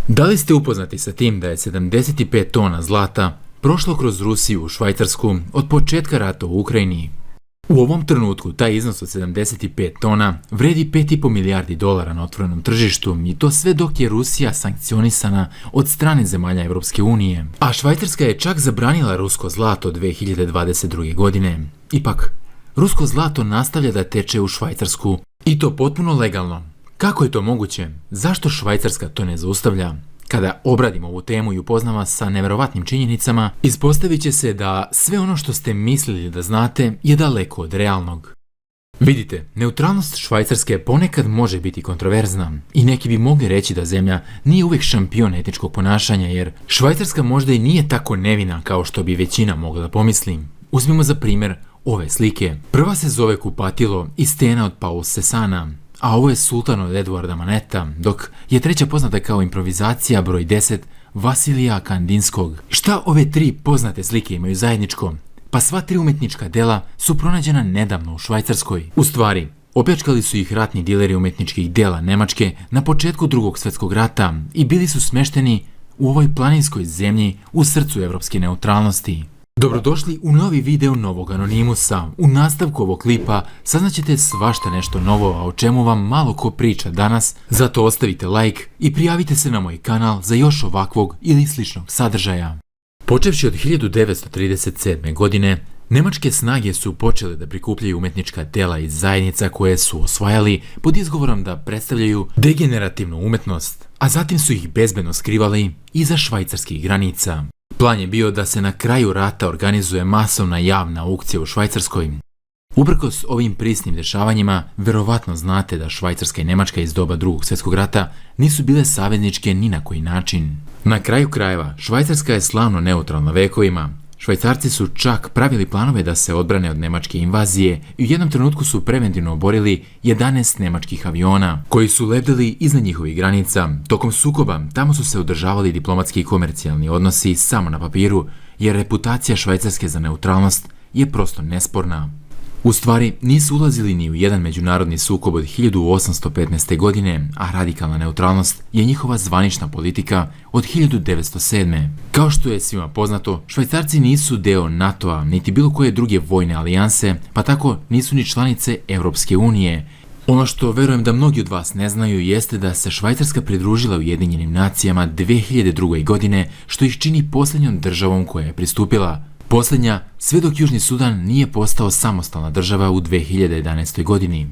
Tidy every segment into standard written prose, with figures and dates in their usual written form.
Da li ste upoznati sa tim da je 75 tona zlata prošlo kroz Rusiju u Švajcarsku od početka rata u Ukrajini? U ovom trenutku taj iznos od 75 tona vredi 5,5 milijardi dolara na otvorenom tržištu i to sve dok je Rusija sankcionisana od strane zemalja Europske unije. A Švajcarska je čak zabranila rusko zlato 2022. godine. Ipak, rusko zlato nastavlja da teče u Švajcarsku i to potpuno legalno. Kako je to moguće? Zašto Švajcarska to ne zaustavlja? Kada obradimo ovu temu i upoznamo vas sa neverovatnim činjenicama, ispostavit će se da sve ono što ste mislili da znate je daleko od realnog. Vidite, neutralnost Švajcarske ponekad može biti kontroverzna i neki bi mogli reći da zemlja nije uvijek šampion etičkog ponašanja, jer Švajcarska možda i nije tako nevina kao što bi većina mogla da pomisli. Uzmimo za primjer ove slike. Prva se zove Kupatilo i stena od Paul Cézanne, a ovo je Sultan od Eduarda Maneta, dok je treća poznata kao improvizacija broj 10 Vasilija Kandinskog. Šta ove tri poznate slike imaju zajedničko? Pa sva tri umetnička dela su pronađena nedavno u Švajcarskoj. U stvari, opljačkali su ih ratni dileri umetničkih dela Nemačke na početku Drugog svjetskog rata i bili su smešteni u ovoj planinskoj zemlji u srcu evropske neutralnosti. Dobrodošli u novi video novog Anonimusa. U nastavku ovog klipa saznaćete svašta nešto novo, a o čemu vam malo ko priča danas, zato ostavite like i prijavite se na moj kanal za još ovakvog ili sličnog sadržaja. Počevši od 1937. godine, nemačke snage su počele da prikupljaju umetnička dela iz zajednica koje su osvajali pod izgovorom da predstavljaju degenerativnu umetnost, a zatim su ih bezbedno skrivali iza švajcarskih granica. Plan je bio da se na kraju rata organizuje masovna javna aukcija u Švajcarskoj. Uprkos ovim prisnim dešavanjima, verovatno znate da Švajcarska i Nemačka iz doba Drugog svjetskog rata nisu bile savezničke ni na koji način. Na kraju krajeva, Švajcarska je slavno neutralna vekovima. Švajcarci su čak pravili planove da se odbrane od nemačke invazije i u jednom trenutku su preventivno oborili 11 nemačkih aviona koji su lebdeli iznad njihovih granica. Tokom sukoba tamo su se održavali diplomatski i komercijalni odnosi samo na papiru, jer reputacija Švajcarske za neutralnost je prosto nesporna. U stvari, nisu ulazili ni u jedan međunarodni sukob od 1815. godine, a radikalna neutralnost je njihova zvanična politika od 1907. Kao što je svima poznato, Švajcarci nisu deo NATO-a, niti bilo koje druge vojne alijanse, pa tako nisu ni članice Europske unije. Ono što verujem da mnogi od vas ne znaju jeste da se Švajcarska pridružila Ujedinjenim nacijama 2002. godine, što ih čini posljednjom državom koja je pristupila. Posljednja, sve dok Južni Sudan nije postao samostalna država u 2011. godini.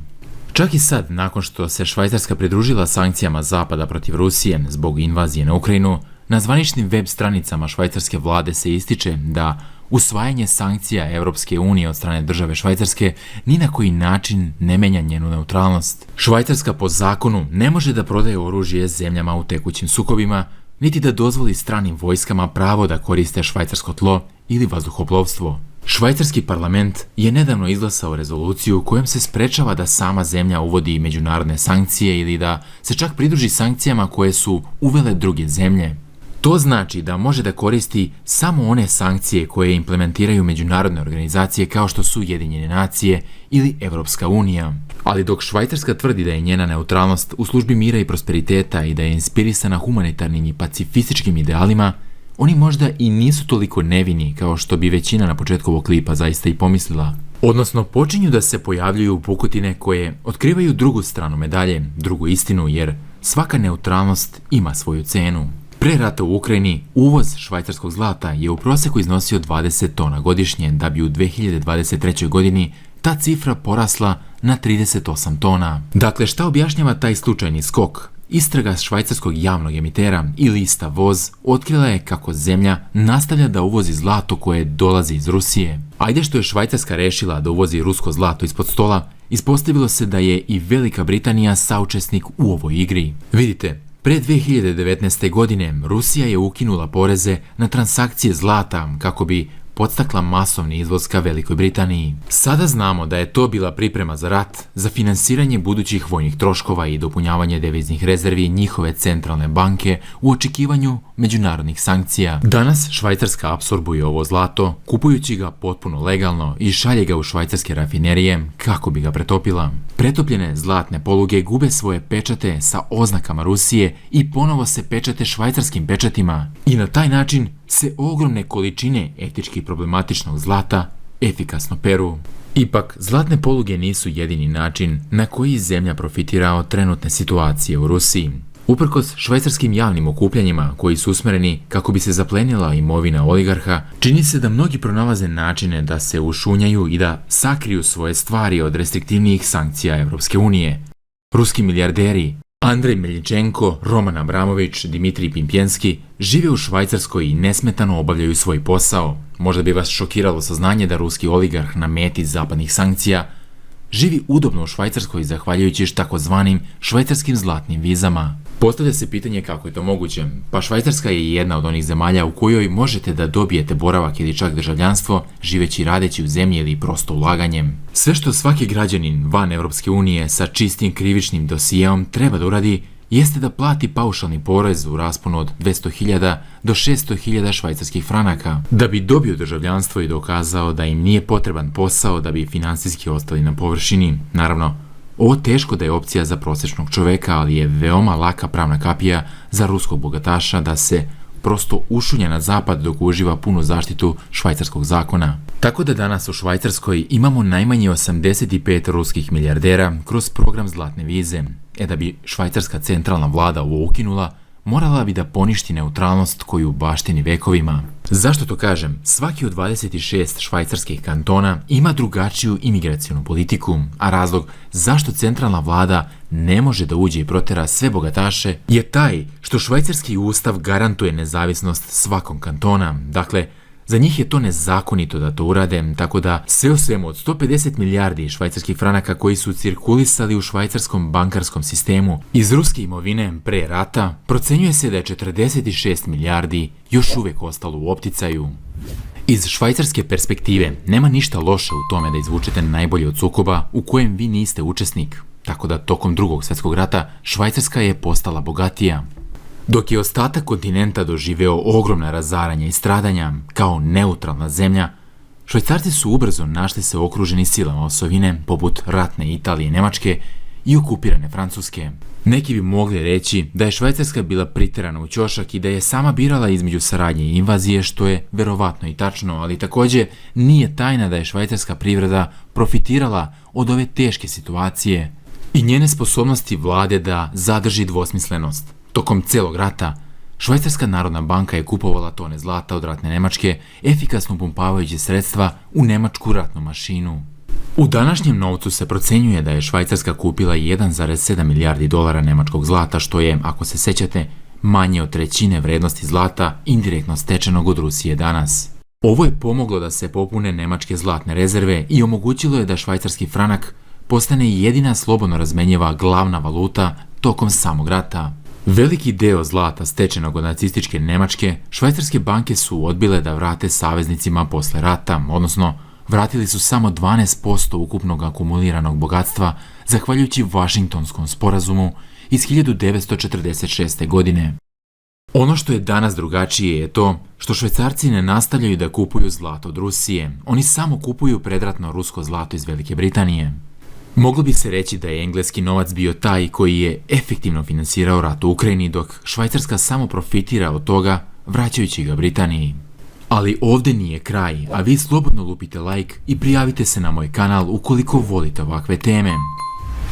Čak i sad, nakon što se Švajcarska pridružila sankcijama Zapada protiv Rusije zbog invazije na Ukrajinu, na zvaničnim web stranicama švajcarske vlade se ističe da usvajanje sankcija Europske unije od strane države Švajcarske ni na koji način ne menja njenu neutralnost. Švajcarska po zakonu ne može da prodaje oružje zemljama u tekućim sukobima, niti da dozvoli stranim vojskama pravo da koriste švajcarsko tlo ili vazduhoplovstvo. Švajcarski parlament je nedavno izglasao rezoluciju kojom se sprečava da sama zemlja uvodi međunarodne sankcije ili da se čak pridruži sankcijama koje su uvele druge zemlje. To znači da može da koristi samo one sankcije koje implementiraju međunarodne organizacije kao što su Ujedinjene nacije ili Europska unija. Ali dok Švajcarska tvrdi da je njena neutralnost u službi mira i prosperiteta i da je inspirisana humanitarnim i pacifističkim idealima, oni možda i nisu toliko nevini kao što bi većina na početku ovog klipa zaista i pomislila. Odnosno, počinju da se pojavljuju pukotine koje otkrivaju drugu stranu medalje, drugu istinu, jer svaka neutralnost ima svoju cenu. Pre rata u Ukrajini, uvoz švajcarskog zlata je u prosjeku iznosio 20 tona godišnje, da bi u 2023. godini ta cifra porasla na 38 tona. Dakle, šta objašnjava taj slučajni skok? Istraga švajcarskog javnog emitera i lista Voz otkrila je kako zemlja nastavlja da uvozi zlato koje dolazi iz Rusije. Ajde što je Švajcarska rešila da uvozi rusko zlato ispod stola, ispostavilo se da je i Velika Britanija saučesnik u ovoj igri. Vidite, pre 2019. godine Rusija je ukinula poreze na transakcije zlata kako bi podstakla masovni izvoz ka Velikoj Britaniji. Sada znamo da je to bila priprema za rat, za finansiranje budućih vojnih troškova i dopunjavanje deviznih rezervi njihove centralne banke u očekivanju međunarodnih sankcija. Danas Švajcarska apsorbuje ovo zlato, kupujući ga potpuno legalno i šalje ga u švajcarske rafinerije kako bi ga pretopila. Pretopljene zlatne poluge gube svoje pečate sa oznakama Rusije i ponovo se pečate švajcarskim pečatima i na taj način se ogromne količine etički problematičnog zlata efikasno peru. Ipak, zlatne poluge nisu jedini način na koji zemlja profitira od trenutne situacije u Rusiji. Uprkos švajcarskim javnim okupljanjima koji su usmereni kako bi se zaplenila imovina oligarha, čini se da mnogi pronalaze načine da se ušunjaju i da sakriju svoje stvari od restriktivnijih sankcija Evropske unije. Ruski milijarderi Andrej Meljičenko, Roman Abramović, Dimitrij Pimpjenski žive u Švajcarskoj i nesmetano obavljaju svoj posao. Možda bi vas šokiralo saznanje da ruski oligarh na meti zapadnih sankcija živi udobno u Švajcarskoj zahvaljujući takozvanim švajcarskim zlatnim vizama. Postavlja se pitanje kako je to moguće. Pa Švajcarska je jedna od onih zemalja u kojoj možete da dobijete boravak ili čak državljanstvo živeći i radeći u zemlji ili prosto ulaganjem. Sve što svaki građanin van Evropske unije sa čistim krivičnim dosijeom treba da uradi jeste da plati paušalni porez u rasponu od 200.000 do 600.000 švajcarskih franaka, da bi dobio državljanstvo i dokazao da im nije potreban posao da bi finansijski ostali na površini. Naravno, ovo teško da je opcija za prosječnog čoveka, ali je veoma laka pravna kapija za ruskog bogataša da se prosto ušunja na zapad dok uživa punu zaštitu švajcarskog zakona. Tako da danas u Švajcarskoj imamo najmanje 85 ruskih milijardera kroz program zlatne vize. Da bi švajcarska centralna vlada ovo ukinula, morala bi da poništi neutralnost koju baštini vekovima. Zašto to kažem? Svaki od 26 švajcarskih kantona ima drugačiju imigracionu politiku, a razlog zašto centralna vlada ne može da uđe i protera sve bogataše je taj što švajcarski ustav garantuje nezavisnost svakom kantona. Dakle, za njih je to nezakonito da to urade, tako da sve u svemu od 150 milijardi švajcarskih franaka koji su cirkulisali u švajcarskom bankarskom sistemu iz ruske imovine pre rata, procenjuje se da je 46 milijardi još uvijek ostalo u opticaju. Iz švajcarske perspektive nema ništa loše u tome da izvučete najbolje od sukoba u kojem vi niste učesnik, tako da tokom Drugog svjetskog rata Švajcarska je postala bogatija. Dok je ostatak kontinenta doživeo ogromna razaranja i stradanja kao neutralna zemlja, Švajcarci su ubrzo našli se okruženi silama osovine poput ratne Italije i Nemačke i okupirane Francuske. Neki bi mogli reći da je Švajcarska bila priterana u ćošak i da je sama birala između saradnje i invazije, što je verovatno i tačno, ali također nije tajna da je švajcarska privreda profitirala od ove teške situacije i njene sposobnosti vlade da zadrži dvosmislenost. Tokom celog rata, Švajcarska narodna banka je kupovala tone zlata od ratne Nemačke, efikasno pumpavajući sredstva u nemačku ratnu mašinu. U današnjem novcu se procenjuje da je Švajcarska kupila 1,7 milijardi dolara nemačkog zlata, što je, ako se sećate, manje od trećine vrednosti zlata indirektno stečenog od Rusije danas. Ovo je pomoglo da se popune nemačke zlatne rezerve i omogućilo je da švajcarski franak postane jedina slobodno razmenjiva glavna valuta tokom samog rata. Veliki deo zlata stečenog od nacističke Nemačke, švajcarske banke su odbile da vrate saveznicima posle rata, odnosno vratili su samo 12% ukupnog akumuliranog bogatstva zahvaljujući Vašingtonskom sporazumu iz 1946. godine. Ono što je danas drugačije je to što Švajcarci ne nastavljaju da kupuju zlato od Rusije, oni samo kupuju predratno rusko zlato iz Velike Britanije. Moglo bi se reći da je engleski novac bio taj koji je efektivno finansirao rat u Ukrajini, dok Švajcarska samo profitira od toga vraćajući ga Britaniji. Ali ovdje nije kraj, a vi slobodno lupite like i prijavite se na moj kanal ukoliko volite ovakve teme.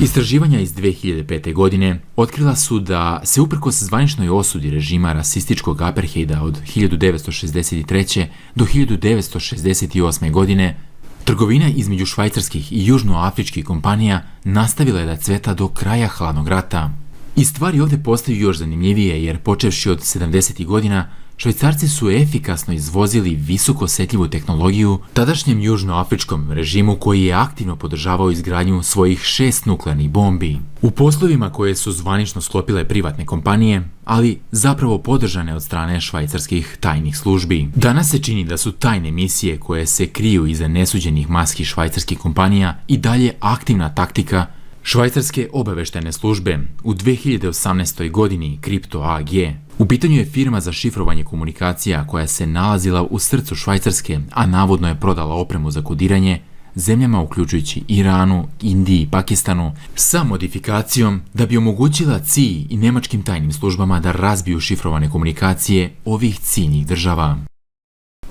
Istraživanja iz 2005. godine otkrila su da se uprkos zvaničnoj osudi režima rasističkog apartheida od 1963. do 1968. godine trgovina između švajcarskih i južnoafričkih kompanija nastavila je da cveta do kraja hladnog rata. I stvari ovdje postaju još zanimljivije jer počevši od 70. godina Švajcarci su efikasno izvozili visoko osjetljivu tehnologiju tadašnjem južnoafričkom režimu koji je aktivno podržavao izgradnju svojih 6 nuklearnih bombi. U poslovima koje su zvanično sklopile privatne kompanije, ali zapravo podržane od strane švajcarskih tajnih službi. Danas se čini da su tajne misije koje se kriju iza nesuđenih maski švajcarskih kompanija i dalje aktivna taktika švajcarske obaveštajne službe. U 2018. godini Crypto AG u pitanju je firma za šifrovanje komunikacija koja se nalazila u srcu Švajcarske, a navodno je prodala opremu za kodiranje zemljama uključujući Iranu, Indiji i Pakistanu sa modifikacijom da bi omogućila CIA i nemačkim tajnim službama da razbiju šifrovane komunikacije ovih ciljnih država.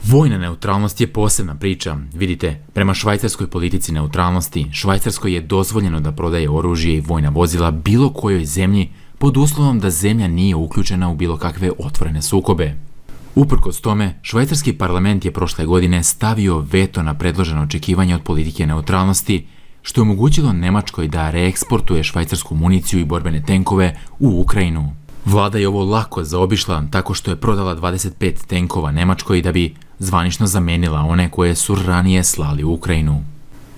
Vojna neutralnost je posebna priča. Vidite, prema švajcarskoj politici neutralnosti, Švajcarskoj je dozvoljeno da prodaje oružje i vojna vozila bilo kojoj zemlji pod uslovom da zemlja nije uključena u bilo kakve otvorene sukobe. Uprkos tome, švajcarski parlament je prošle godine stavio veto na predloženo očekivanje od politike neutralnosti, što je omogućilo Nemačkoj da reeksportuje švajcarsku municiju i borbene tenkove u Ukrajinu. Vlada je ovo lako zaobišla tako što je prodala 25 tenkova Nemačkoj da bi zvanično zamenila one koje su ranije slali u Ukrajinu.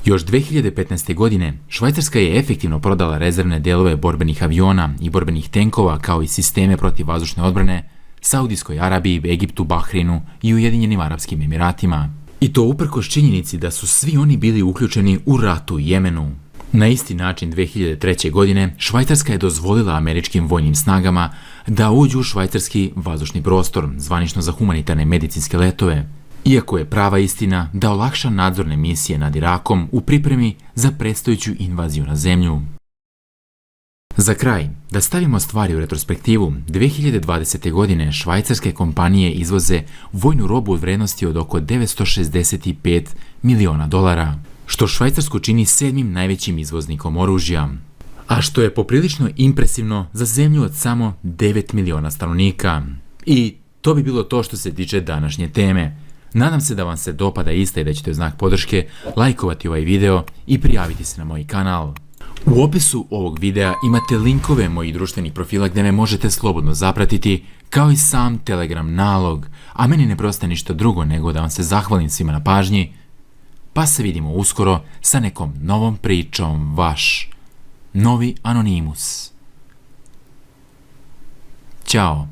Još 2015. godine Švajcarska je efektivno prodala rezervne delove borbenih aviona i borbenih tenkova kao i sisteme protivvazdušne odbrane Saudijskoj Arabiji, Egiptu, Bahreinu i Ujedinjenim Arapskim Emiratima. I to uprkos činjenici da su svi oni bili uključeni u rat u Jemenu. Na isti način 2003. godine Švajcarska je dozvolila američkim vojnim snagama da uđu u švajcarski vazdušni prostor, zvanično za humanitarne medicinske letove, iako je prava istina da olakša nadzorne misije nad Irakom u pripremi za predstojeću invaziju na zemlju. Za kraj, da stavimo stvari u retrospektivu, 2020. godine švajcarske kompanije izvoze vojnu robu u vrednosti od oko $965 miliona, što Švajcarsku čini 7. najvećim izvoznikom oružja, a što je poprilično impresivno za zemlju od samo 9 miliona stanovnika. I to bi bilo to što se tiče današnje teme. Nadam se da vam se dopada ista i da ćete u znak podrške lajkovati ovaj video i prijaviti se na moj kanal. U opisu ovog videa imate linkove mojih društvenih profila gdje me možete slobodno zapratiti, kao i sam Telegram nalog, a meni ne preostaje ništa drugo nego da vam se zahvalim svima na pažnji, pa se vidimo uskoro sa nekom novom pričom. Vaš Novi Anonimus. Ćao.